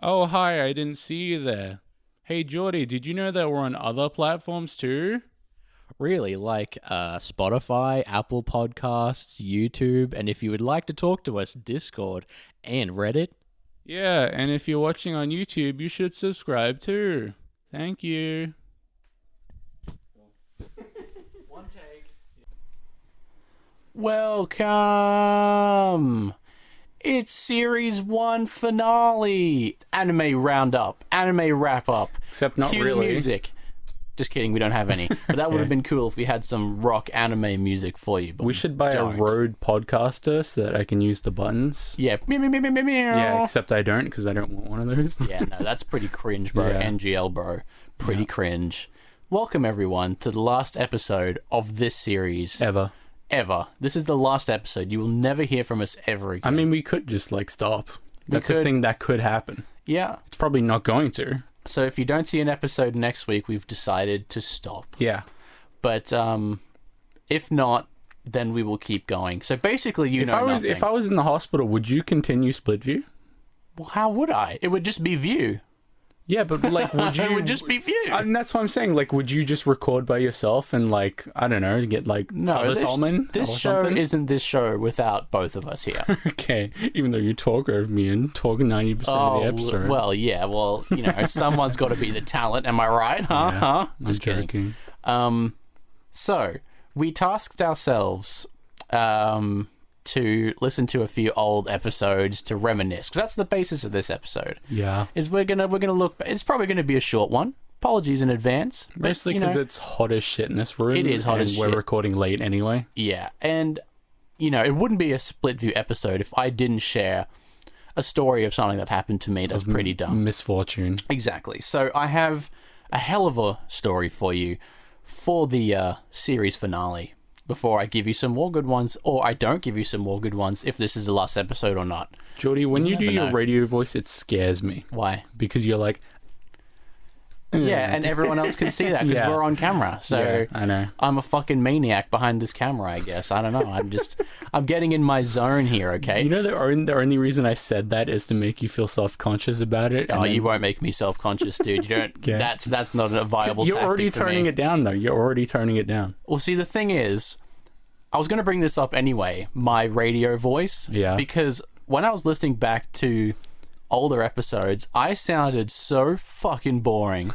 Oh, hi, I didn't see you there. Hey, Jordy, did you know that we're on other platforms too? Really, like Spotify, Apple Podcasts, YouTube, and if you would like to talk to us, Discord and Reddit. Yeah, and if you're watching on YouTube, you should subscribe too. Thank you. One take. Welcome! It's Series 1 finale! Anime roundup, anime wrap-up. Except not Cue the really. music. Just kidding, we don't have any. But that would have been cool if we had some rock anime music for you. But We should buy don't. a Rode podcaster so that I can use the buttons. Yeah. Yeah, except I don't because I don't want one of those. Yeah, no, that's pretty cringe, bro. Yeah. NGL, bro. Pretty cringe. Welcome, everyone, to the last episode of this series. Ever. This is the last episode. You will never hear from us ever again. I mean, we could just stop. That's a could. thing that could happen. Yeah. It's probably not going to. So if you don't see an episode next week, we've decided to stop. Yeah. But if not, then we will keep going. So basically, If I was in the hospital, would you continue Split View? Well, how would I? It would just be View. Yeah, but like, would you? It would just be View. And that's what I'm saying. Like, would you just record by yourself and like, I don't know, get like other Tallman this or show something? isn't this show without both of us here. Okay, even though you talk over me and talk 90% of the episode. Well, yeah. Well, you know, someone's got to be the talent. Am I right? Huh? Yeah, Huh? I'm Just kidding. joking. So we tasked ourselves to listen to a few old episodes to reminisce, because that's the basis of this episode. Yeah, Is we're gonna look. It's probably gonna be a short one. Apologies in advance. but, mostly you know, because it's hot as shit in this room. It is hot and as we're shit. recording late anyway. yeah, and you know, it wouldn't be a split view episode if I didn't share a story of something that happened to me that's pretty dumb. Misfortune. Exactly. So I have a hell of a story for you for the series finale. Before I give you some more good ones, or I don't give you some more good ones, if this is the last episode or not. Jordy, when you do never your know. radio voice, it scares me Why? because you're like, Yeah, and everyone else can see that because Yeah. we're on camera. So yeah, I know. I'm a fucking maniac behind this camera, I guess. I don't know. I'm getting in my zone here, okay? You know, the only reason I said that is to make you feel self-conscious about it. Oh, you won't make me self-conscious, dude. You don't. Yeah. That's not a viable. You're tactic already for turning me. it down, though. You're already turning it down. Well, see, the thing is, I was going to bring this up anyway. My radio voice. Yeah. Because when I was listening back to older episodes, I sounded so fucking boring.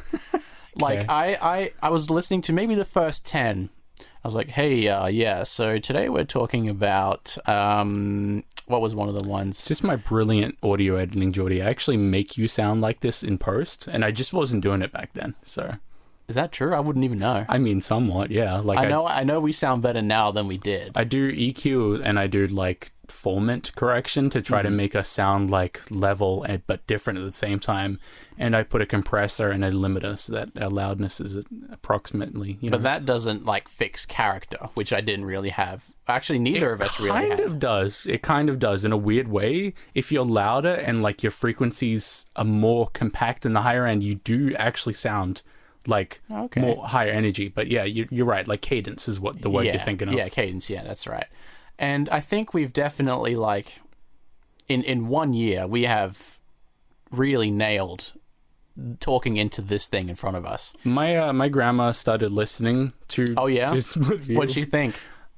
Like I was listening to maybe the first 10. I was like, hey, yeah, so today we're talking about, what was one of the ones? Just my brilliant audio editing, Jordy. I actually make you sound like this in post, and I just wasn't doing it back then. So, Is that true? I wouldn't even know. I mean, somewhat, yeah. Like I know we sound better now than we did. I do EQ and I do like formant correction to try to make us sound like level but different at the same time. And I put a compressor and a limiter so that our loudness is approximately, you know. But that doesn't, like, fix character, which I didn't really have. Actually, neither of us really kind have. of does. It kind of does in a weird way. If you're louder and like your frequencies are more compact in the higher end, you do actually sound like more higher energy. But yeah, you're right. Like cadence is what the word you're thinking of. Yeah, cadence. Yeah, that's right. And I think we've definitely, like, in 1 year, we have really nailed talking into this thing in front of us. My grandma started listening to. Oh, yeah? To Split View. What'd she think?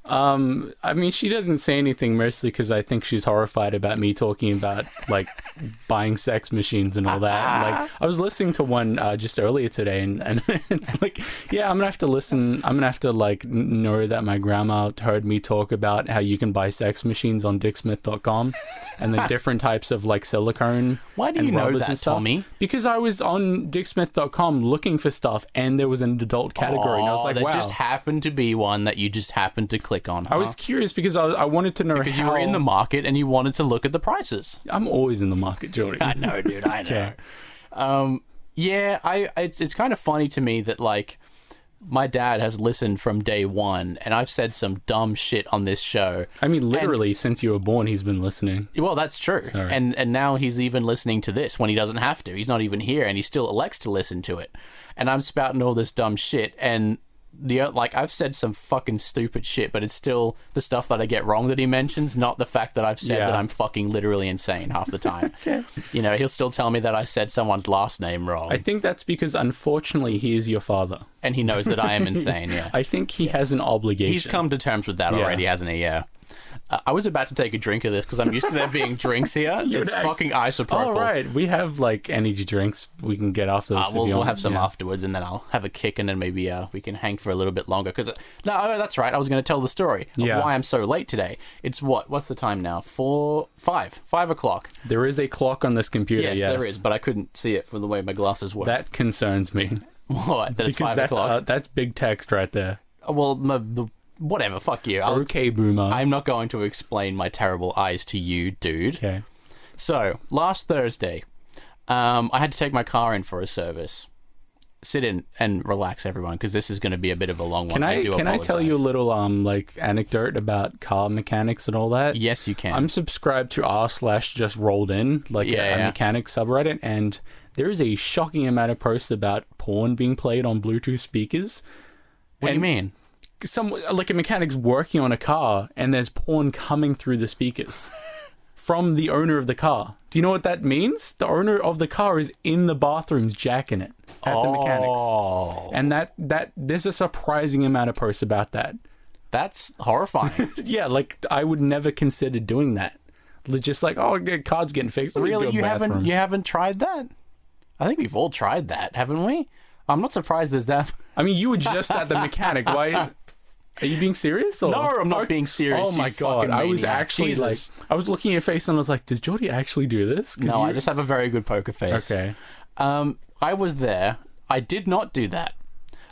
I mean, she doesn't say anything mostly because I think she's horrified about me talking about like buying sex machines and all that. Like, I was listening to one just earlier today, and it's like, yeah, I'm gonna have to listen. I'm gonna have to like know that my grandma heard me talk about how you can buy sex machines on dicksmith.com and the different types of like silicone. Why do and you know rubbers that, and stuff. Tommy? Because I was on dicksmith.com looking for stuff, and there was an adult category, and I was like, there wow. just happened to be one that you just happened to click on. I was curious because I wanted to know because how... you were in the market and you wanted to look at the prices. I'm always in the market, Jordy. I know, dude. I know. Yeah, it's kind of funny to me that, like, my dad has listened from day one, and I've said some dumb shit on this show. I mean, literally, since you were born, he's been listening. Well, that's true. Sorry. And now he's even listening to this when he doesn't have to. He's not even here, and he still elects to listen to it. And I'm spouting all this dumb shit, and I've said some fucking stupid shit, but it's still the stuff that I get wrong that he mentions, not the fact that I've said that I'm fucking literally insane half the time. Okay. You know, he'll still tell me that I said someone's last name wrong. I think that's because, unfortunately, he is your father. And he knows that I am insane, yeah. I think he has an obligation. He's come to terms with that already, hasn't he? Yeah. I was about to take a drink of this because I'm used to there being drinks here. It's fucking isopropyl. Oh, right. We have, like, energy drinks we can get after this. We'll have some afterwards, and then I'll have a kick, and then maybe we can hang for a little bit longer. Because no, that's right. I was going to tell the story of why I'm so late today. It's what's the time now? 5 o'clock. There is a clock on this computer, yes. There is, but I couldn't see it from the way my glasses work. That concerns me. What? That it's 5 o'clock? That's big text right there. Well, whatever, fuck you. Okay, boomer. I'm not going to explain my terrible eyes to you, dude. Okay. So, last Thursday, I had to take my car in for a service. Sit in and relax, everyone, because this is going to be a bit of a long one. Can I tell you a little anecdote about car mechanics and all that? Yes, you can. I'm subscribed to r/just rolled in, a mechanic subreddit, and there is a shocking amount of posts about porn being played on Bluetooth speakers. What do you mean? A mechanic's working on a car and there's porn coming through the speakers from the owner of the car. Do you know what that means? The owner of the car is in the bathrooms jacking it at the mechanics. And that there's a surprising amount of posts about that. That's horrifying. Yeah, I would never consider doing that. Just car's getting fixed. Really? You haven't tried that? I think we've all tried that, haven't we? I'm not surprised there's that. I mean, you were just at the mechanic. Why? Are you being serious? Or? No, I'm not being serious. Oh my god! I was actually I was looking at your face and I was like, "Does Jordy actually do this?" No, I just have a very good poker face. Okay. I was there. I did not do that,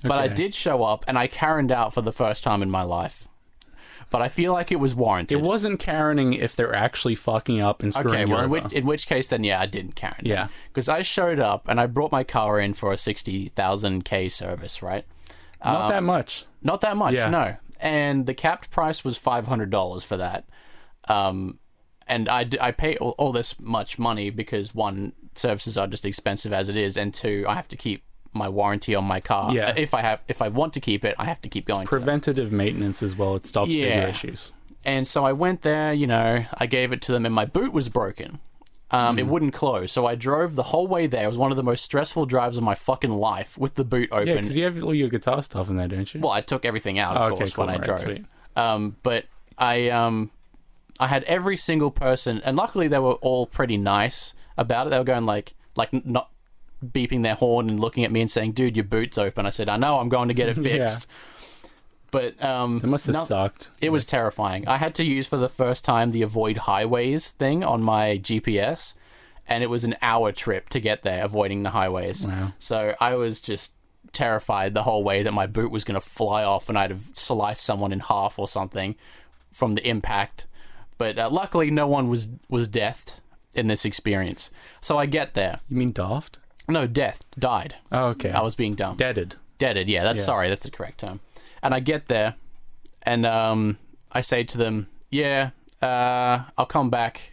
but I did show up and I Karened out for the first time in my life. But I feel like it was warranted. It wasn't Karening if they're actually fucking up and screwing you over. In which case, then I didn't Karen. Yeah. Because I showed up and I brought my car in for a 60,000 K service, right? Not that much. Not that much, no. And the capped price was $500 for that. And I pay all this much money because, one, services are just expensive as it is, and two, I have to keep my warranty on my car. Yeah. If I want to keep it, I have to keep going. It's preventative maintenance as well. It stops bigger issues. And so I went there, I gave it to them, and my boot was broken. It wouldn't close, so I drove the whole way there. It was one of the most stressful drives of my fucking life with the boot open. Yeah, because you have all your guitar stuff in there, don't you? Well, I took everything out, of course, when I drove. Sweet. But I had every single person, and luckily they were all pretty nice about it. They were going like not beeping their horn and looking at me and saying, "Dude, your boot's open." I said, "I know, I'm going to get it fixed." But it must have sucked. It was terrifying. I had to use for the first time the avoid highways thing on my GPS, and it was an hour trip to get there, avoiding the highways. Wow. So I was just terrified the whole way that my boot was going to fly off and I'd have sliced someone in half or something from the impact. But luckily, no one was deathed in this experience. So I get there. You mean daft? No, died. Oh, okay. I was being dumb. Deaded, yeah. Sorry, that's the correct term. And I get there, and I say to them, I'll come back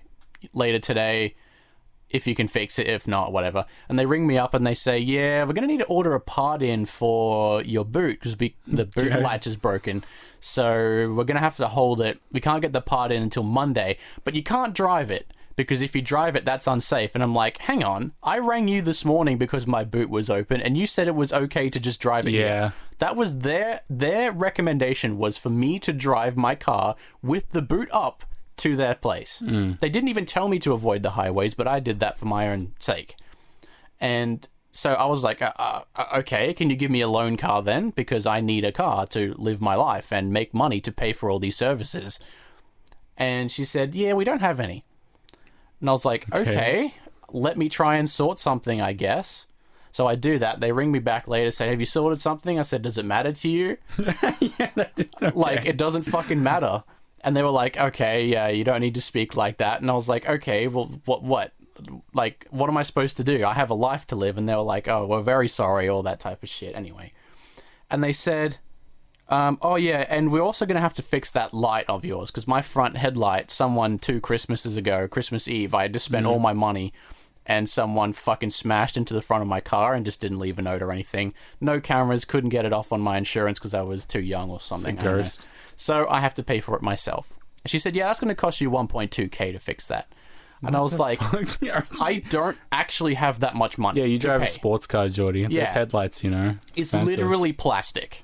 later today if you can fix it. If not, whatever. And they ring me up and they say, we're going to need to order a part in for your boot because the boot latch is broken. So we're going to have to hold it. We can't get the part in until Monday, but you can't drive it. Because if you drive it, that's unsafe. And I'm like, hang on, I rang you this morning because my boot was open, and you said it was okay to just drive it here. That was their recommendation, was for me to drive my car with the boot up to their place. They didn't even tell me to avoid the highways, but I did that for my own sake. And so I was like, okay, can you give me a loan car then? Because I need a car to live my life and make money to pay for all these services. And she said, we don't have any. And I was like, okay, let me try and sort something, I guess. So I do that. They ring me back later, say, have you sorted something? I said, does it matter to you? Okay. It doesn't fucking matter. And they were like, okay, you don't need to speak like that. And I was like, okay, well, what? Like, what am I supposed to do? I have a life to live. And they were like, oh, we're very sorry, all that type of shit. Anyway. And they said, and we're also going to have to fix that light of yours, because my front headlight, someone 2 Christmases ago, Christmas Eve, I had to spend all my money and someone fucking smashed into the front of my car and just didn't leave a note or anything. No cameras, couldn't get it off on my insurance because I was too young or something. It's a ghost. So I have to pay for it myself. And she said, yeah, that's going to cost you 1.2k to fix that. And I was like, I don't actually have that much money. Yeah, you drive a sports car, Jordy. Those headlights, It's expensive. literally plastic.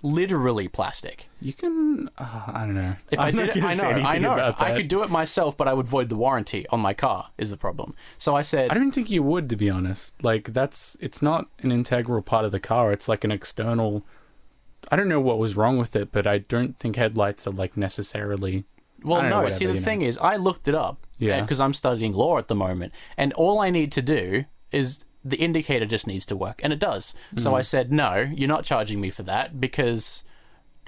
Literally plastic. You can, I don't know. If I did it, I know. I could do it myself, but I would void the warranty on my car, is the problem. So I said... I don't think you would, to be honest. Like, it's not an integral part of the car. It's like an external... I don't know what was wrong with it, but I don't think headlights are, like, necessarily... Well, no, see, the thing is, I looked it up. Yeah. Because I'm studying law at the moment. And all I need to do is the indicator just needs to work. And it does. So I said, no, you're not charging me for that because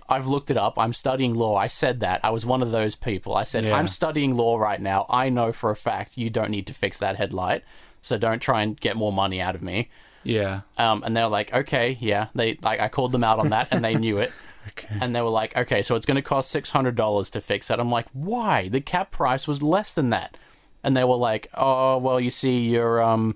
I've looked it up. I'm studying law. I said that. I was one of those people. I said, I'm studying law right now. I know for a fact you don't need to fix that headlight. So don't try and get more money out of me. Yeah. And they're like, okay, yeah. I called them out on that and they knew it. Okay. And they were like, okay, so it's going to cost $600 to fix it. I'm like, why? The cap price was less than that. And they were like, oh, well, you see, your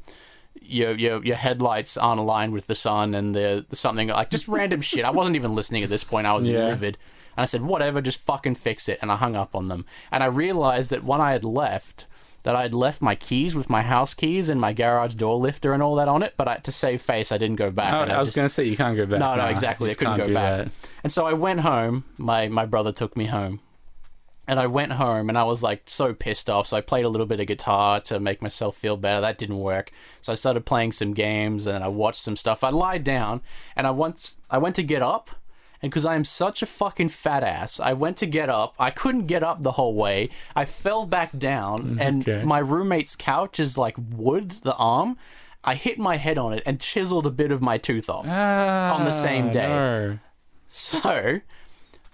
headlights aren't aligned with the sun and the something like just random shit. I wasn't even listening at this point. I was livid. And I said, whatever, just fucking fix it. And I hung up on them. And I realized that when I had left, that I'd left my keys with my house keys and my garage door lifter and all that on it. But to save face, I didn't go back. I was going to say, you can't go back. No, exactly. I couldn't go back. And so I went home. My brother took me home. And I went home and I was like so pissed off. So I played a little bit of guitar to make myself feel better. That didn't work. So I started playing some games and I watched some stuff. I lied down and I went to get up. And because I am such a fucking fat ass, I went to get up. I couldn't get up the whole way. I fell back down, and my roommate's couch is like wood, the arm. I hit my head on it and chiseled a bit of my tooth off on the same day. No. So,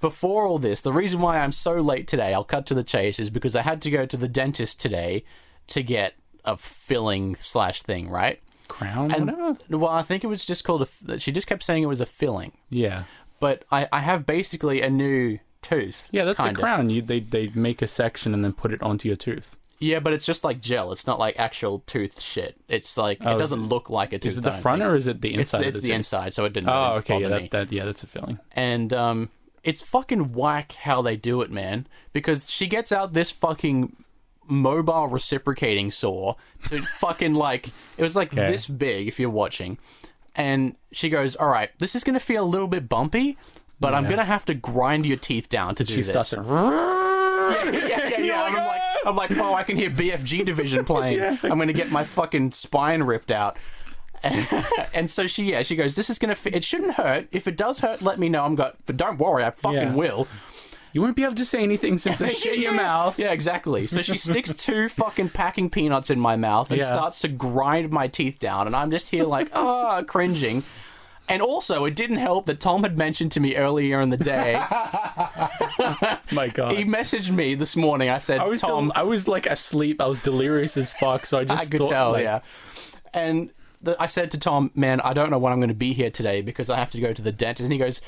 before all this, the reason why I'm so late today, I'll cut to the chase, is because I had to go to the dentist today to get a filling / thing, right? Crown? And, whatever? well, I think it was just called she just kept saying it was a filling. Yeah. But I have basically a new tooth. Yeah, that's kinda. a crown. They make a section and then put it onto your tooth. Yeah, but it's just like gel. It's not like actual tooth shit. It's like, it doesn't look like a tooth. Is it the front or is it the inside? It's the inside, so it didn't okay, bother me. That's a filling. And it's fucking whack how they do it, man. Because she gets out this fucking mobile reciprocating saw to fucking like, it was like this big if you're watching. And she goes, all right, this is going to feel a little bit bumpy, but I'm going to have to grind your teeth down to do this. Starts to... Yeah. I'm like, oh, I can hear BFG Division playing. I'm going to get my fucking spine ripped out. And so she goes, this is going to it shouldn't hurt. If it does hurt, let me know. But don't worry, I fucking will. You won't be able to say anything since I shit your mouth. Yeah, exactly. So she sticks 2 fucking packing peanuts in my mouth and starts to grind my teeth down. And I'm just here like, cringing. And also, it didn't help that Tom had mentioned to me earlier in the day. My God. He messaged me this morning. I said, Tom... I was like asleep. I was delirious as fuck. So I could tell, yeah. And... I said to Tom, man, I don't know when I'm going to be here today because I have to go to the dentist. And he goes,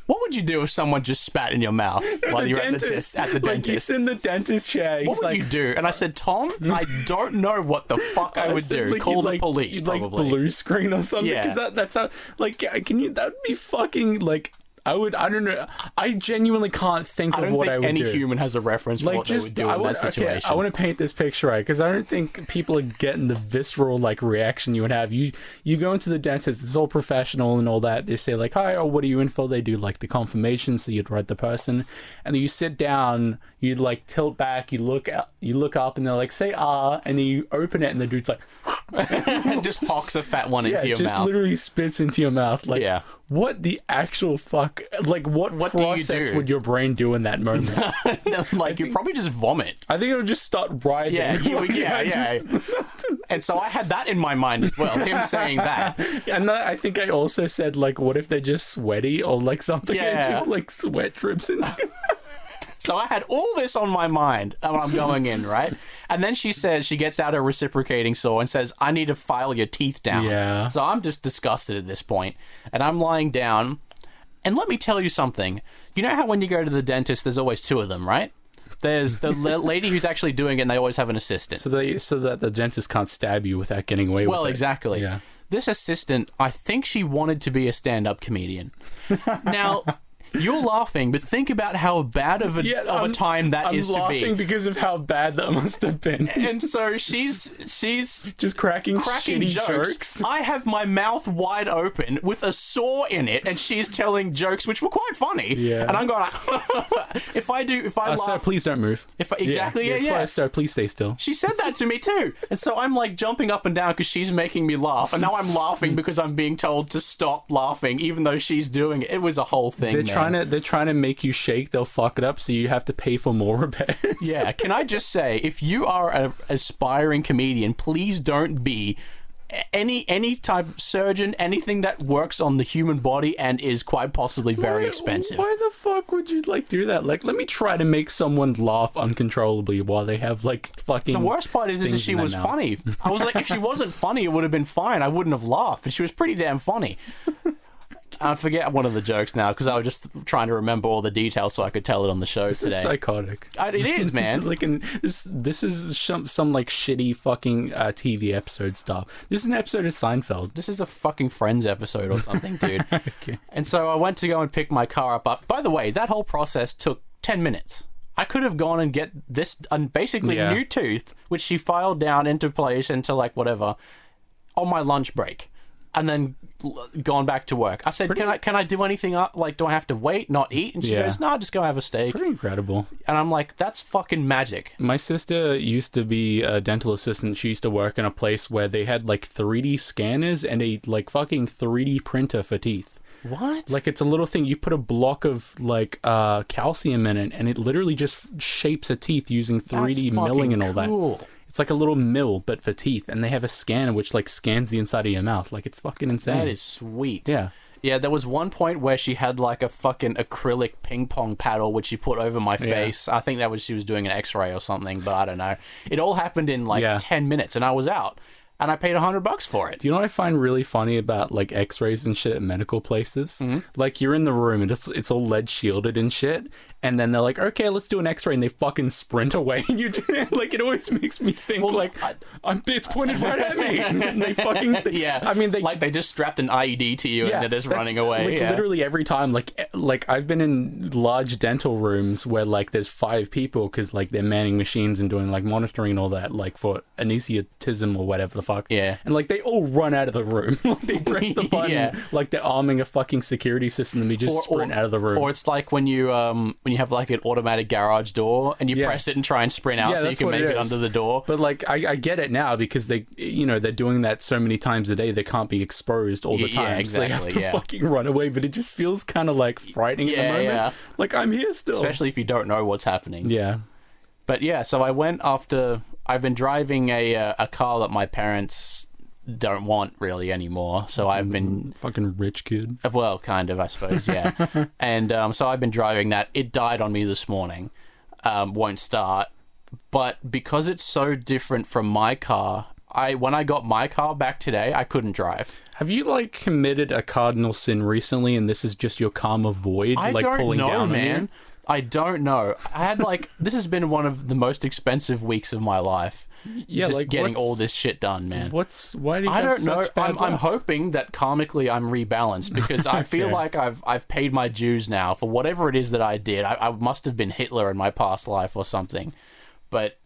what would you do if someone just spat in your mouth while you're at the dentist? Like he's in the dentist chair. What would you do? And I said, Tom, I don't know what the fuck I would do. Like, call the police, probably. Like blue screen or something. Yeah. Because that's how, like, that would be fucking, like... I don't know. I genuinely can't think of what I would do. Any human has a reference for what they would do in that situation. Okay, I want to paint this picture right, because I don't think people are getting the visceral, like, reaction you would have. You go into the dentist, it's all professional and all that. They say, like, hi, what are you in for? They do, like, the confirmation, so you'd write the person. And then you sit down, you'd, like, tilt back, you look up, and they're like, say, and then you open it, and the dude's like... and just hocks a fat one into your mouth. just literally spits into your mouth. Like, what the actual fuck? Like, what process would your brain do in that moment? Like, you'd probably just vomit. I think it would just start writhing. Yeah. And so I had that in my mind as well, him saying that. And I think I also said, like, what if they're just sweaty or, like, something and just, like, sweat drips in. So I had all this on my mind when I'm going in, right? And then she says, she gets out a reciprocating saw and says, I need to file your teeth down. Yeah. So I'm just disgusted at this point. And I'm lying down. And let me tell you something. You know how when you go to the dentist, there's always 2 of them, right? There's the lady who's actually doing it, and they always have an assistant. So that the dentist can't stab you without getting away with it. Well, exactly. Yeah. This assistant, I think she wanted to be a stand-up comedian. Now, you're laughing, but think about how bad of a time that is to be. I'm laughing because of how bad that must have been. And so she's just cracking shitty jokes. I have my mouth wide open with a saw in it, and she's telling jokes which were quite funny. Yeah. And I'm going like, if I laugh, sir, please don't move. Yeah. Sir, please stay still. She said that to me too, and so I'm like jumping up and down because she's making me laugh, and now I'm laughing because I'm being told to stop laughing, even though she's doing it. It was a whole thing. They're trying to make you shake. They'll fuck it up, so you have to pay for more repairs. Yeah. Can I just say, if you are an aspiring comedian, please don't be any type of surgeon, anything that works on the human body and is quite possibly very expensive. Why the fuck would you do that? Let me try to make someone laugh uncontrollably while they have fucking. The worst part is that she was funny. I was like, if she wasn't funny, it would have been fine. I wouldn't have laughed, but she was pretty damn funny. I forget one of the jokes now because I was just trying to remember all the details so I could tell it on the show today. This is psychotic. It is, man. This is some shitty fucking TV episode stuff. This is an episode of Seinfeld. This is a fucking Friends episode or something, dude. Okay. And so I went to go and pick my car up. By the way, that whole process took 10 minutes. I could have gone and get this basically new tooth, which she filed down into place into whatever, on my lunch break. And then gone back to work. I said, can I do anything? Do I have to wait, not eat? And she goes, no, just go have a steak. It's pretty incredible. And I'm like, that's fucking magic. My sister used to be a dental assistant. She used to work in a place where they had 3D scanners and a fucking 3D printer for teeth. What? It's a little thing. You put a block of calcium in it, and it literally just shapes a teeth using 3D milling and all that. It's like a little mill, but for teeth, and they have a scanner which scans the inside of your mouth. It's fucking insane. That is sweet. Yeah. Yeah, there was one point where she had a fucking acrylic ping pong paddle which she put over my face. I think that was she was doing an X-ray or something, but I don't know. It all happened in 10 minutes, and I was out. And I paid $100 for it. Do you know what I find really funny about X-rays and shit at medical places? Mm-hmm. You're in the room and it's all lead shielded and shit, and then they're like, "Okay, let's do an X-ray," and they fucking sprint away. And you it always makes me think it's pointed right at me. And they fucking I mean they just strapped an IED to you and they're just running away. Literally every time. I've been in large dental rooms where there's 5 people because they're manning machines and doing monitoring and all that for anesthetism or whatever the fuck. Yeah. And they all run out of the room. They press the button they're arming a fucking security system and they just sprint out of the room. Or it's when you have an automatic garage door and you press it and try and sprint out so you can make it under the door. But I get it now because they they're doing that so many times a day they can't be exposed all the time. Yeah, exactly. So they have to fucking run away, but it just feels kind of frightening at the moment. Yeah. I'm here still. Especially if you don't know what's happening. Yeah. But yeah, so I went after I've been driving a car that my parents don't want really anymore. So I've been fucking rich kid. Well, kind of, I suppose, yeah. And so I've been driving that. It died on me this morning. Won't start. But because it's so different from my car, when I got my car back today, I couldn't drive. Have you committed a cardinal sin recently, and this is just your karma void? I don't pulling know, down man. on you? I don't know. I had this has been one of the most expensive weeks of my life. Yeah, just getting all this shit done, man. Why do you I have don't know. such bad I'm luck? hoping that karmically I'm rebalanced because I feel like I've paid my dues now for whatever it is that I did. I must have been Hitler in my past life or something. But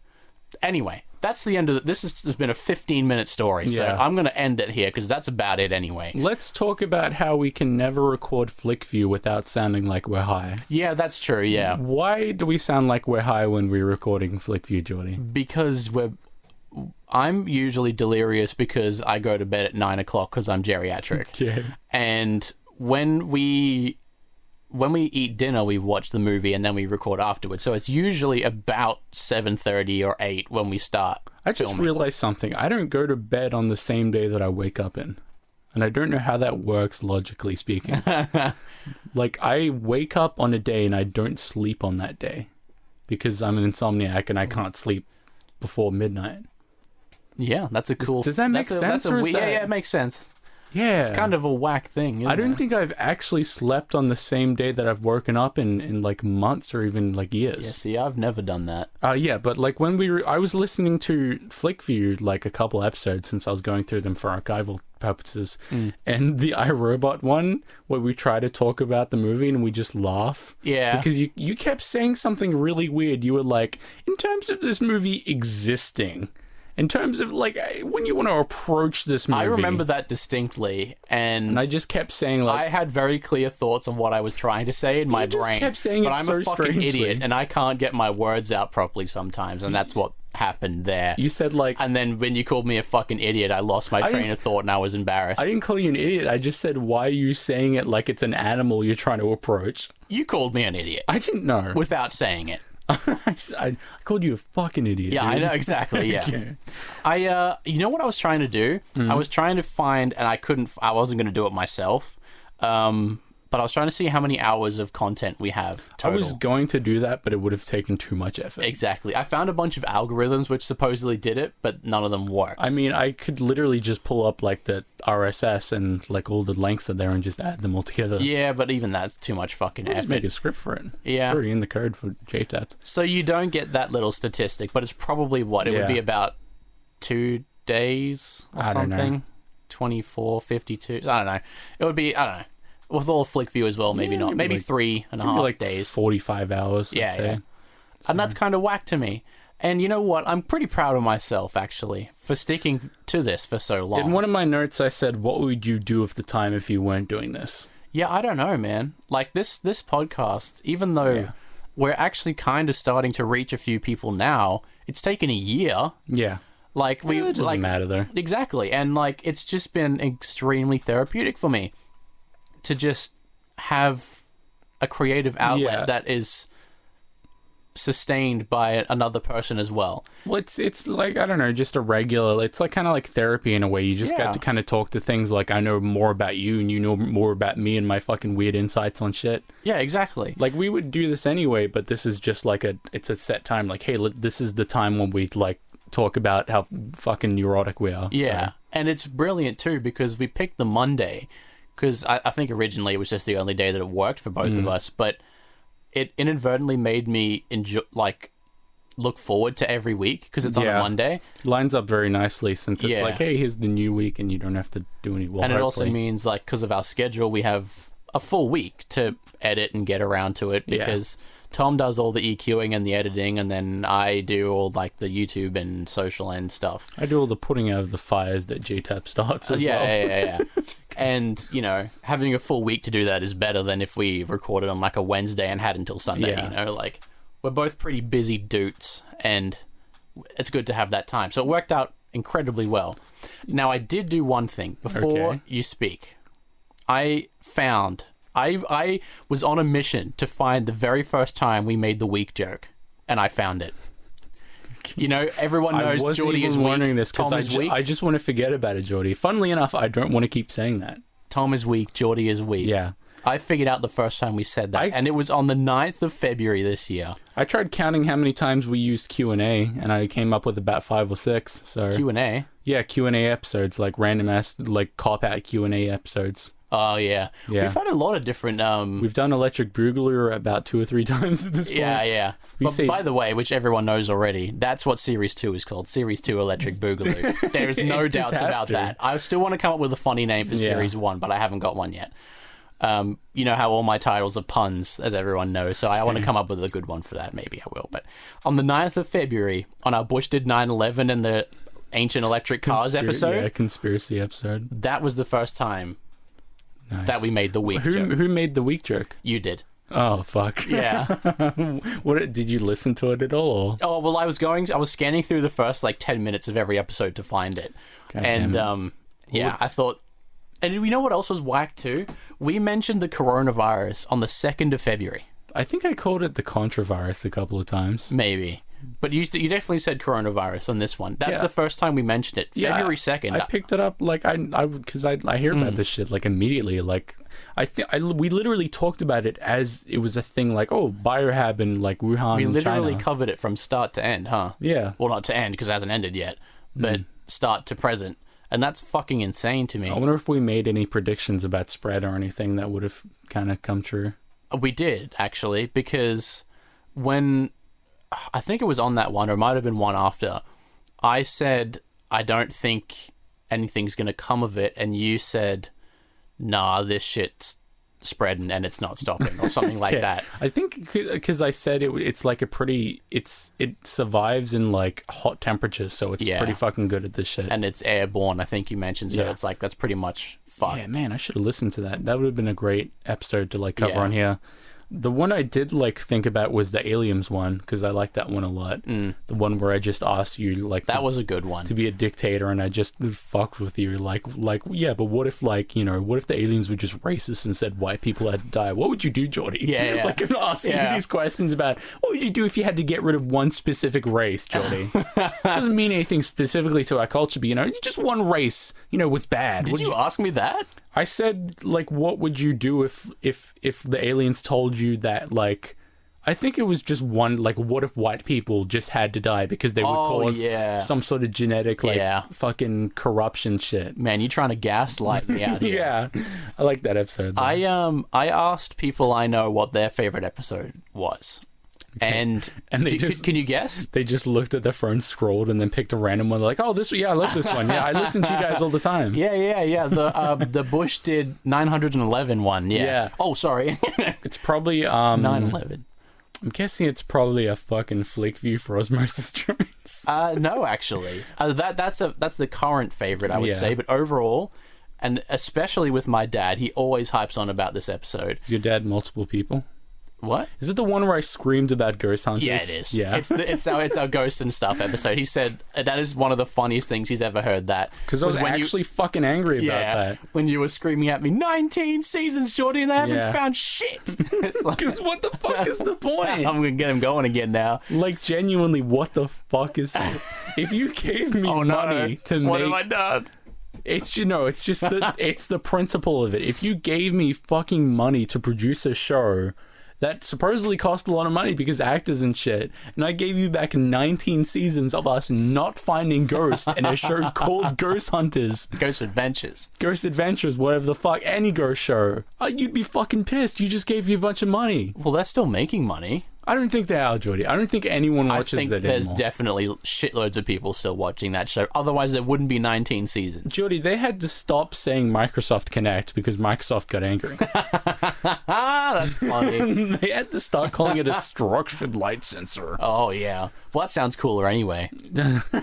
anyway, that's the end of it. This has been a 15-minute story, so I'm going to end it here because that's about it anyway. Let's talk about how we can never record FlickView without sounding like we're high. Yeah, that's true, yeah. Why do we sound like we're high when we're recording FlickView, Jordy? Because I'm usually delirious because I go to bed at 9 o'clock because I'm geriatric. Yeah. And when we eat dinner, we watch the movie and then we record afterwards. So it's usually about 7:30 or 8 when we start. I just realized something. I don't go to bed on the same day that I wake up in. And I don't know how that works, logically speaking. I wake up on a day and I don't sleep on that day. Because I'm an insomniac and I can't sleep before midnight. Yeah, that's a cool... Does that make sense? Yeah, it makes sense. Yeah. It's kind of a whack thing, isn't I don't it? think I've actually slept on the same day that I've woken up in like months or even like years. Yeah, see, I've never done that. Yeah, but like when I was listening to Flickview like a couple episodes since I was going through them for archival purposes, and the iRobot one where we try to talk about the movie and we just laugh. Yeah. Because you kept saying something really weird. You were like, in terms of this movie existing, in terms of like when you want to approach this movie. I remember that distinctly, and I just kept saying like, I had very clear thoughts on what I was trying to say in my just brain. kept saying but it I'm so a fucking strangely. idiot, and I can't get my words out properly sometimes, and that's what happened there. you said like, And then when you called me a fucking idiot, I lost my train of thought and I was embarrassed. I didn't call you an idiot. I just said, why are you saying it like it's an animal you're trying to approach? You called me an idiot I didn't know. without saying it. I called you a fucking idiot. Yeah, dude. I know, exactly, yeah. Okay. You know what I was trying to do? I was trying to find, and I wasn't going to do it myself, but I was trying to see how many hours of content we have total. I was going to do that, but it would have taken too much effort. Exactly. I found a bunch of algorithms which supposedly did it, but none of them worked. I mean, I could literally just pull up like the RSS and like all the links are there and just add them all together. yeah, but even that's too much fucking Just effort. make a script for it. Yeah. It's already in the code for JTABs. So you don't get that little statistic, but it's probably what? It would Yeah. be about 2 days or I don't know. something? 24, 52. I don't know. It would be, I don't know. With all Flickview as well, maybe Yeah, not. Maybe like- 3.5 like days. 45 hours, Yeah, I'd say. yeah. And that's kind of whack to me. And you know what? I'm pretty proud of myself, actually, for sticking to this for so long. In one of my notes, I said, what would you do with the time if you weren't doing this? Yeah, I don't know, man. Like, this podcast, even though Yeah. we're actually kind of starting to reach a few people now, it's taken a year. Yeah. Like, It doesn't like, matter, though. exactly. And, like, it's just been extremely therapeutic for me to just have a creative outlet Yeah. that is sustained by another person as well. Well, it's like, I don't know, just a regular, it's like kind of like therapy in a way. You just Yeah. got to kind of talk to things like, I know more about you and you know more about me and my fucking weird insights on shit. Yeah, exactly. Like, we would do this anyway, but this is just like it's a set time. Like, hey, this is the time when we like talk about how fucking neurotic we are. Yeah. So, And it's brilliant too because we picked the Monday because I think originally it was just the only day that it worked for both of us, but it inadvertently made me enjoy, like, look forward to every week because it's on a Yeah. Monday. lines up very nicely since it's Yeah. like, hey, here's the new week and you don't have to do any work. And it also means, like, because of our schedule, we have a full week to edit and get around to it because Tom does all the EQing and the editing, and then I do all, like, the YouTube and social end stuff. I do all the putting out of the fires that JTAP starts as well. Yeah. And, you know, having a full week to do that is better than if we recorded on, like, a Wednesday and had until Sunday, Yeah. you know? Like, we're both pretty busy dudes, and it's good to have that time. So it worked out incredibly well. Now, I did do one thing before Okay. you speak. I was on a mission to find the very first time we made the week joke, and I found it. You know, everyone I knows wasn't Jordy even is wondering weak, this because Tom is weak. I just want to forget about it, Jordy. Funnily enough, I don't want to keep saying that. Tom is weak, Jordy is weak. Yeah. I figured out the first time we said that, and it was on the 9th of February this year. I tried counting how many times we used Q&A, and I came up with about 5 or 6. So Q&A? yeah, Q&A episodes, like random ass, like cop-out Q&A episodes. Oh, yeah. Yeah. We've had a lot of different... We've done Electric Boogaloo about 2 or 3 times at this point. Yeah. We But say- by the way, which everyone knows already, that's what Series 2 is called. Series 2 Electric Boogaloo. There is no It just doubts has about to. that. I still want to come up with a funny name for Yeah. Series 1, but I haven't got one yet. You know how all my titles are puns, as everyone knows, so I want to come up with a good one for that. Maybe I will. But on the 9th of February, on our Bush did 9/11 and the Ancient Electric Cars episode, Yeah, conspiracy episode. that was the first time Nice. that we made the week joke. Who made the week joke? You did. Oh, fuck. Yeah. What did you listen to it at all? Or? Oh, well, I was scanning through the first, like, 10 minutes of every episode to find it. God And, damn it. yeah, I thought... And you know what else was whack, too? We mentioned the coronavirus on the 2nd of February. I think I called it the Contravirus a couple of times. Maybe. But you definitely said coronavirus on this one. That's Yeah. the first time we mentioned it. Yeah, February 2nd. I picked it up like because I hear about this shit like immediately. Like we literally talked about it as it was a thing. Like, oh, Biohab in like Wuhan, we literally China. covered it from start to end, huh? Yeah. Well, not to end because it hasn't ended yet, but start to present. And that's fucking insane to me. I wonder if we made any predictions about spread or anything that would have kind of come true. We did, actually, because when... I think it was on that one, or it might have been one after, I said, I don't think anything's going to come of it, and you said, nah, this shit's spreading and it's not stopping, or something like that. I think because I said it's like a pretty... it survives in, like, hot temperatures, so it's pretty fucking good at this shit. And it's airborne, I think you mentioned, so it's like, that's pretty much fucked. Yeah, man, I should have listened to that. That would have been a great episode to, like, cover on here. The one I did, like, think about was the aliens one, because I like that one a lot. The one where I just asked you, like... That was a good one. To be a dictator, and I just fucked with you. Like, yeah, but what if, like, you know, what if the aliens were just racist and said white people had to die? What would you do, Jordy? Yeah. Like, I'm asking you these questions about, what would you do if you had to get rid of one specific race, Jordy? Doesn't mean anything specifically to our culture, but, you know, just one race, you know, was bad. Did you ask me that? I said, like, what would you do if the aliens told you that, like, I think it was just one, like, what if white people just had to die because they would cause some sort of genetic, like, fucking corruption shit. Man, you trying to gaslight me out here. Yeah, I like that episode, though. I asked people I know what their favorite episode was. And they can you guess? They just looked at their phone, scrolled, and then picked a random one. Like, oh, I love this one. Yeah, I listen to you guys all the time. Yeah. The Bush did 911 one. Yeah. Oh, sorry. It's probably 911. I'm guessing it's probably a fucking flick view for osmosis joints. No, actually, that's the current favorite, I would say. But overall, and especially with my dad, he always hypes on about this episode. Is your dad multiple people? What? Is it the one where I screamed about ghost hunters? Yeah, it is. Yeah. It's our ghost and stuff episode. He said that is one of the funniest things he's ever heard. That because I was actually fucking angry about that when you were screaming at me, 19 seasons, Jordy, and I haven't found shit. Because what the fuck is the point? I'm gonna get him going again now. Like, genuinely, what the fuck is that? If you gave me money to make, what have I done? It's, you know, it's just it's the principle of it. If you gave me fucking money to produce a show that supposedly cost a lot of money because actors and shit, and I gave you back 19 seasons of us not finding ghosts in a show called Ghost Hunters. Ghost Adventures. Ghost Adventures, whatever the fuck, any ghost show. You'd be fucking pissed. You just gave me a bunch of money. Well, they're still making money. I don't think they are, Jordy. I don't think anyone watches I think there's definitely shitloads of people still watching that show. Otherwise, there wouldn't be 19 seasons. Jordy, they had to stop saying Microsoft Connect because Microsoft got angry. That's funny. They had to start calling it a structured light sensor. Oh, yeah. Well, that sounds cooler anyway.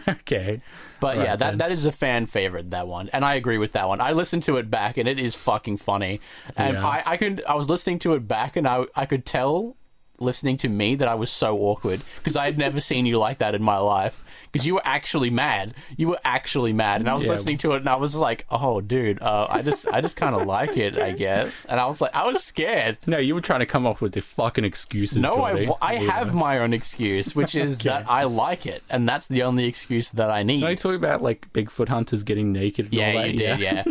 Okay. But right, yeah, that is a fan favorite, that one. And I agree with that one. I listened to it back, and it is fucking funny. And I was listening to it back, and I could tell, listening to me, that I was so awkward because I had never seen you like that in my life, because you were actually mad. And I was listening to it and I was like, oh dude, I just kind of like it, I guess. And I was scared. No, you were trying to come up with the fucking excuses. No, I have my own excuse, which is that I like it, and that's the only excuse that I need. Can I talk about, like, Bigfoot hunters getting naked and all that? You did, yeah.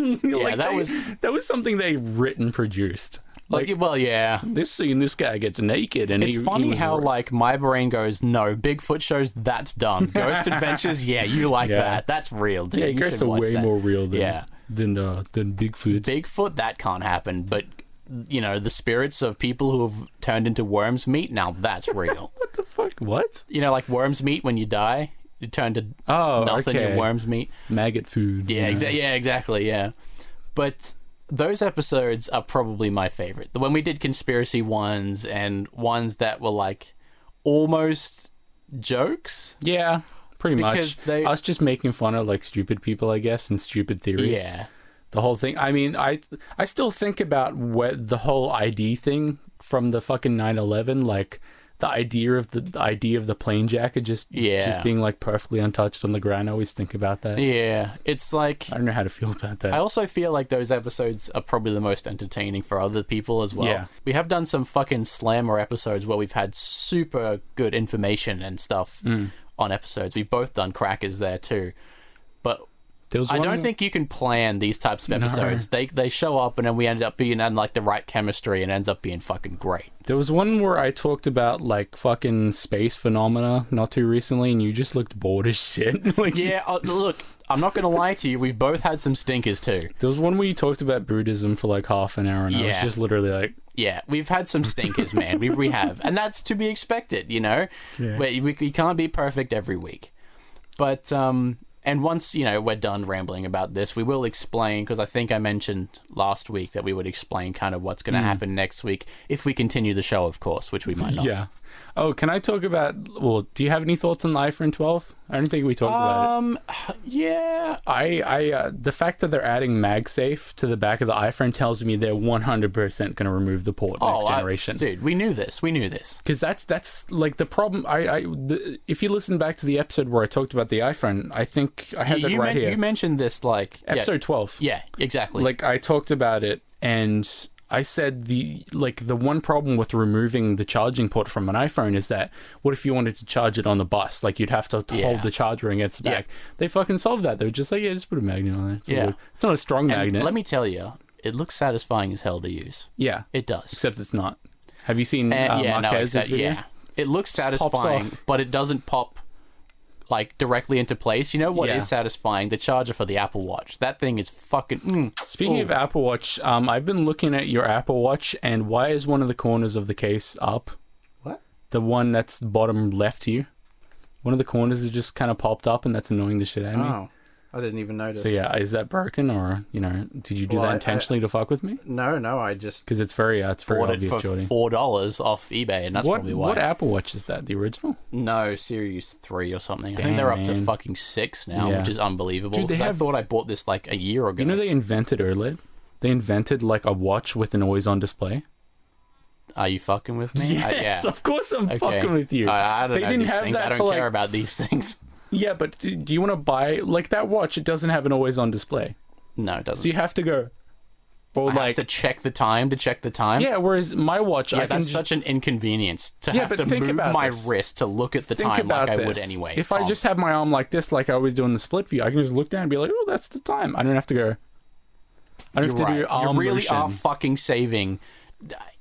Like, that was something they written produced. Like, well, yeah. This scene, this guy gets naked, and it's funny how like my brain goes, no, Bigfoot shows, that's dumb. Ghost Adventures, yeah, you like that. That's real, dude. Yeah, ghosts are way more real than Bigfoot. Bigfoot, that can't happen. But you know, the spirits of people who have turned into worms meat, now that's real. What the fuck? What? You know, like worms meat when you die, you turn to nothing. Okay. Worms meat, maggot food. Yeah, exactly. Yeah, but those episodes are probably my favorite. When we did conspiracy ones and ones that were like almost jokes. Yeah, pretty much. I was just making fun of like stupid people, I guess, and stupid theories. Yeah. The whole thing. I mean, I still think about the whole ID thing from the fucking 9/11, like the idea of the plane jacket just being like perfectly untouched on the ground. I always think about that. Yeah, it's like, I don't know how to feel about that. I also feel like those episodes are probably the most entertaining for other people as well. Yeah. We have done some fucking slammer episodes where we've had super good information and stuff on episodes. We've both done crackers there too. But I don't think you can plan these types of episodes. No. They show up and then we end up being in like the right chemistry and it ends up being fucking great. There was one where I talked about like fucking space phenomena not too recently, and you just looked bored as shit. Like, yeah, look, I'm not gonna lie to you. We've both had some stinkers too. there was one where you talked about Buddhism for like half an hour, and I was just literally like, yeah, we've had some stinkers, man. We have, and that's to be expected, you know. Yeah. We can't be perfect every week, but and once, you know, we're done rambling about this, we will explain, because I think I mentioned last week that we would explain kind of what's going to happen next week, if we continue the show, of course, which we might not. yeah. Oh, can I talk about? Well, do you have any thoughts on the iPhone 12? I don't think we talked about it. Yeah. The fact that they're adding MagSafe to the back of the iPhone tells me they're 100% going to remove the port next generation. Dude, we knew this. Because that's like the problem. If you listen back to the episode where I talked about the iPhone, I think I have it right here. You mentioned this like episode 12. Yeah, exactly. Like I talked about it, and I said the one problem with removing the charging port from an iPhone is that what if you wanted to charge it on the bus? Like you'd have to hold the charger against the back. They fucking solved that. They were just like, yeah, just put a magnet on it. It's not a strong magnet. Let me tell you, it looks satisfying as hell to use. Yeah, it does. Except it's not. Have you seen Marquez's video? Yeah, it looks satisfying, but it doesn't pop like directly into place. You know what is satisfying? The charger for the Apple Watch. That thing is fucking. Speaking of Apple Watch, I've been looking at your Apple Watch, and why is one of the corners of the case up? What? The one that's bottom left to you. One of the corners is just kind of popped up, and that's annoying the shit out of me. Oh, I didn't even notice. So yeah, is that broken, or did you do that intentionally to fuck with me? No, I just because it's very obvious, for Jordy. $4 off eBay, and that's probably why. What Apple Watch is that? The original? No, Series 3 or something. Damn, I think they're up to man. fucking 6 now, which is unbelievable. Dude, I thought I bought this like a year ago. You know they invented OLED. They invented like a watch with an always-on display. Are you fucking with me? Yes, of course I'm fucking with you. I don't they know didn't these have things. that I don't for care like... about these things. Yeah, but do you want to buy like that watch? It doesn't have an always-on display. No, it doesn't. So you have to go. Or I have to check the time Yeah, whereas my watch, I can. That's such an inconvenience to have to move my wrist to look at the time like I would anyway. If I just have my arm like this, like I always do in the split view, I can just look down and be like, "Oh, that's the time." I don't have to go. I don't have to do arm You really motion. are fucking saving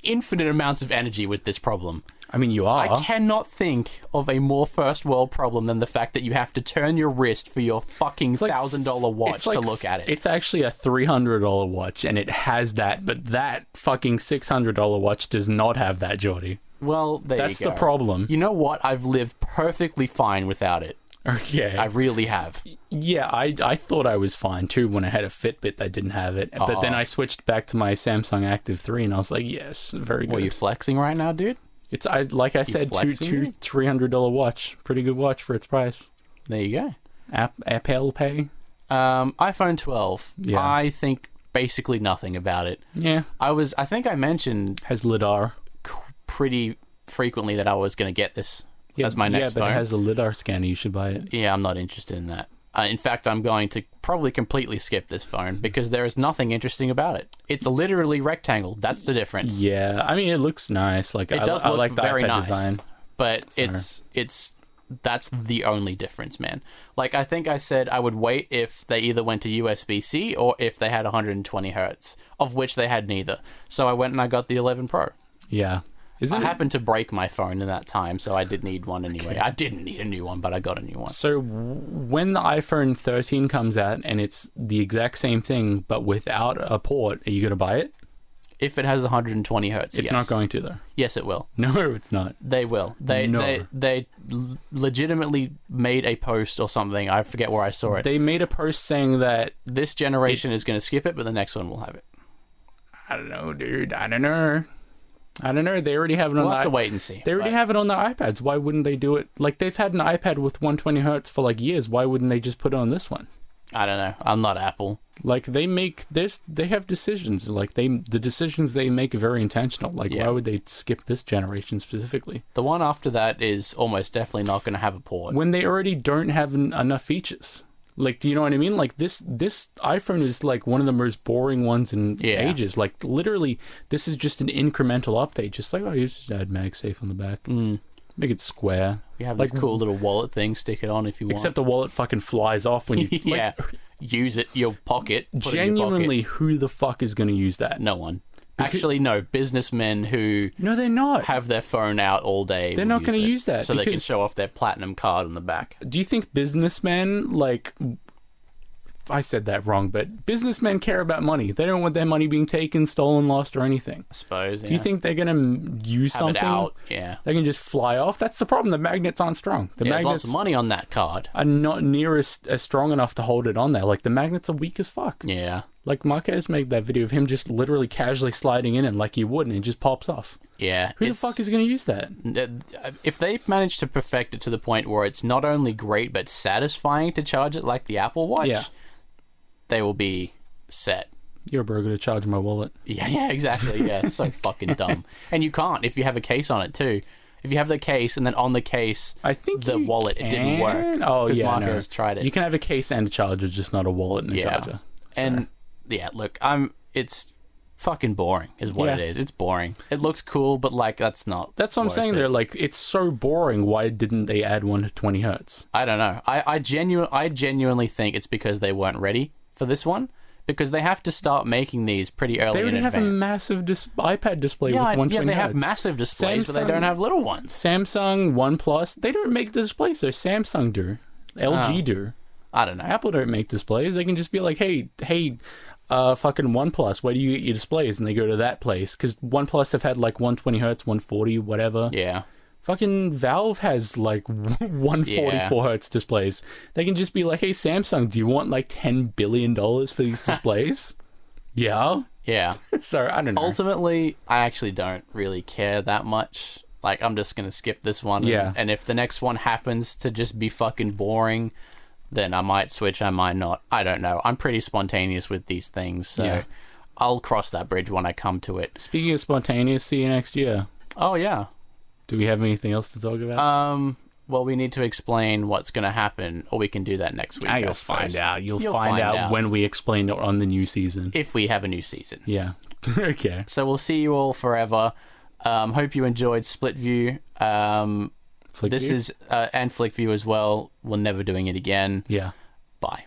infinite amounts of energy with this problem. I mean, you are. I cannot think of a more first world problem than the fact that you have to turn your wrist for your fucking $1,000 watch to look at it. It's actually a $300 watch, and it has that, but that fucking $600 watch does not have that, Jordy. Well, that's the problem. You know what? I've lived perfectly fine without it. Okay. I really have. Yeah, I thought I was fine too when I had a Fitbit that didn't have it. But then I switched back to my Samsung Active 3 and I was like, yes, very good. Are you flexing right now, dude? It's like I said, two $300 watch. Pretty good watch for its price. There you go. Apple Pay. iPhone 12. Yeah. I think basically nothing about it. Yeah. I think I mentioned has LiDAR pretty frequently that I was going to get this as my next phone. Yeah, but it has a LiDAR scanner. You should buy it. Yeah, I'm not interested in that. In fact, I'm going to probably completely skip this phone because there is nothing interesting about it. It's literally rectangle. That's the difference. Yeah, I mean, it looks nice. Like it does I look like the very iPad nice, design. But it's that's the only difference, man. Like I think I said I would wait if they either went to USB-C or if they had 120 hertz, of which they had neither. So I went and I got the 11 Pro. Yeah. I happened to break my phone in that time, so I did need one anyway. Okay. I didn't need a new one, but I got a new one. So when the iPhone 13 comes out and it's the exact same thing but without a port, are you going to buy it? If it has 120 hertz, it's not going to, though. Yes, it will. No, it's not. They will. They legitimately made a post or something. I forget where I saw it. They made a post saying that this generation is going to skip it, but the next one will have it. I don't know, dude. I don't know. They already have it on we'll have to wait and see. They already have it on their iPads. Why wouldn't they do it? Like, they've had an iPad with 120 hertz for, like, years. Why wouldn't they just put it on this one? I don't know. I'm not Apple. Like, they make this... They have decisions. Like, the decisions they make are very intentional. Like, why would they skip this generation specifically? The one after that is almost definitely not going to have a port. When they already don't have enough features. Like, do you know what I mean? Like, this iPhone is, like, one of the most boring ones in ages. Like, literally, this is just an incremental update. Just like, you just add MagSafe on the back. Make it square. You have this cool little wallet thing. Stick it on if you want. Except the wallet fucking flies off when you... yeah. Use it, your pocket. Put Genuinely, it in your pocket. who the fuck is going to use that? No one. Actually, no. Businessmen who... No, they're not. ...have their phone out all day. They're not going to use that. So they can show off their platinum card on the back. Do you think businessmen, like... I said that wrong, but businessmen care about money. They don't want their money being taken, stolen, lost, or anything. I suppose, Do you think they're going to use Have something? it out, yeah. They can just fly off? That's the problem. The magnets aren't strong. The There's magnets lots of money on that card. are not near as strong enough to hold it on there. Like, the magnets are weak as fuck. Yeah. Like, Marquez made that video of him just literally casually sliding in it like he would, and it just pops off. Yeah. Who the fuck is going to use that? If they manage to perfect it to the point where it's not only great but satisfying to charge it like the Apple Watch... Yeah. They will be set. You're a burger to charge my wallet. Yeah, exactly. Yeah, so fucking dumb. And you can't if you have a case on it too. If you have the case and then on the case, I think the wallet it didn't work. Oh yeah, Marcus tried it. You can have a case and a charger, just not a wallet and a charger. So. And yeah, look, it's fucking boring, is what it is. It's boring. It looks cool, but like that's not. That's what I'm saying. They're like, it's so boring. Why didn't they add 1 to 20 hertz? I don't know. I genuinely think it's because they weren't ready for this one, because they have to start making these pretty early. They already in have advance. a massive iPad display with 120 Yeah, they have hertz. massive displays, but they don't have little ones. Samsung, OnePlus, they don't make displays. So Samsung do, LG do. I don't know. Apple don't make displays. They can just be like, hey, fucking OnePlus, where do you get your displays? And they go to that place, because OnePlus have had like 120 hertz, 140, whatever. Yeah. Fucking Valve has like 144 hertz displays. They can just be like, hey, Samsung, do you want like $10 billion for these displays? Yeah. Yeah. So, I don't know. Ultimately, I actually don't really care that much. Like, I'm just going to skip this one. Yeah. And if the next one happens to just be fucking boring, then I might switch, I might not. I don't know. I'm pretty spontaneous with these things, so I'll cross that bridge when I come to it. Speaking of spontaneous, see you next year. Oh, yeah. Do we have anything else to talk about? Well, we need to explain what's going to happen, or we can do that next week. You'll find out. You'll find out when we explain it on the new season. If we have a new season. Yeah. Okay. So we'll see you all forever. Hope you enjoyed Split View. And Flick View as well. We're never doing it again. Yeah. Bye.